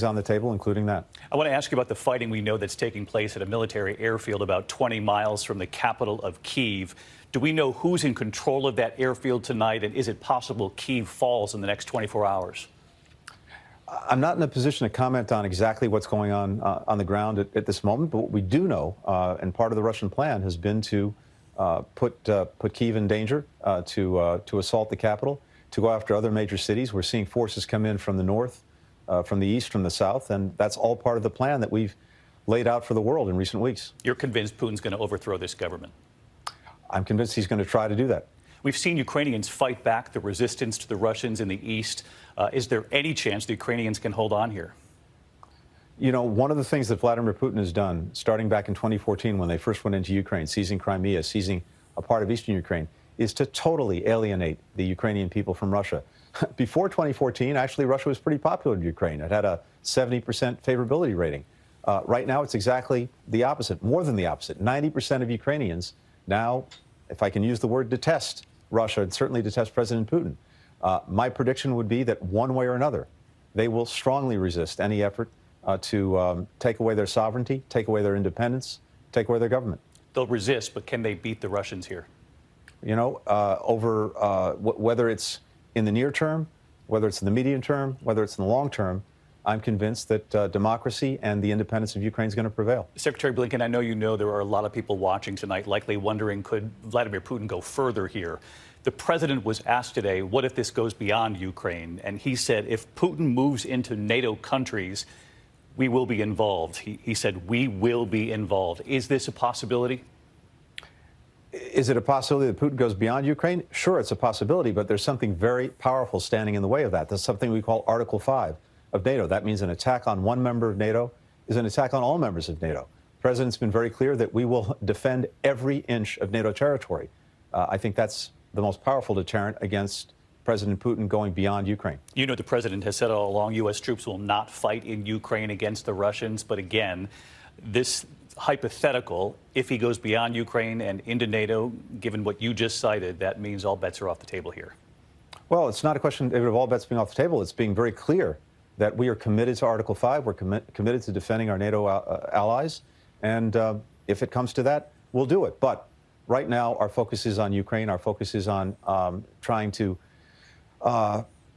on the table, including that. I want to ask you about the fighting we know that's taking place at a military airfield about 20 miles from the capital of Kyiv. Do we know who's in control of that airfield tonight, and is it possible Kyiv falls in the next 24 hours? I'm not in a position to comment on exactly what's going on the ground at this moment, but what we do know, and part of the Russian plan has been to put Kyiv in danger, to assault the capital, to go after other major cities. We're seeing forces come in from the north, from the east, from the south, and that's all part of the plan that we've laid out for the world in recent weeks. You're convinced Putin's going to overthrow this government? I'm convinced he's going to try to do that. We've seen Ukrainians fight back the resistance to the Russians in the east. Is there any chance the Ukrainians can hold on here? You know, one of the things that Vladimir Putin has done, starting back in 2014 when they first went into Ukraine, seizing Crimea, seizing a part of eastern Ukraine, is to totally alienate the Ukrainian people from Russia. Before 2014, actually, Russia was pretty popular in Ukraine. It had a 70% favorability rating. Right now, it's exactly the opposite, more than the opposite. 90% of Ukrainians now, if I can use the word, detest Russia and certainly detest President Putin. My prediction would be that one way or another, they will strongly resist any effort to take away their sovereignty, take away their independence, take away their government. They'll resist, but can they beat the Russians here? You know, whether it's in the near term, whether it's in the medium term, whether it's in the long term, I'm convinced that democracy and the independence of Ukraine is going to prevail. Secretary Blinken, I know you know there are a lot of people watching tonight likely wondering, could Vladimir Putin go further here? The president was asked today, what if this goes beyond Ukraine? And he said, if Putin moves into NATO countries, we will be involved. He said, we will be involved. Is this a possibility? Is it a possibility that Putin goes beyond Ukraine? Sure, it's a possibility, but there's something very powerful standing in the way of that. There's something we call Article 5 of NATO. That means an attack on one member of NATO is an attack on all members of NATO. The president's been very clear that we will defend every inch of NATO territory. I think that's the most powerful deterrent against President Putin going beyond Ukraine. You know, the president has said all along U.S. troops will not fight in Ukraine against the Russians. But again, this hypothetical, if he goes beyond Ukraine and into NATO, given what you just cited, that means all bets are off the table here. Well, it's not a question of all bets being off the table. It's being very clear that we are committed to Article 5. We're committed to defending our NATO allies. And if it comes to that, we'll do it. But right now, our focus is on Ukraine. Our focus is on trying to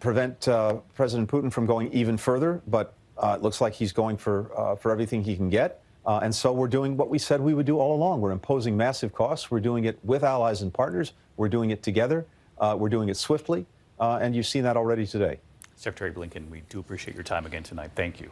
prevent President Putin from going even further. But it looks like he's going for everything he can get. And so we're doing what we said we would do all along. We're imposing massive costs. We're doing it with allies and partners. We're doing it together. We're doing it swiftly. And you've seen that already today. Secretary Blinken, we do appreciate your time again tonight. Thank you.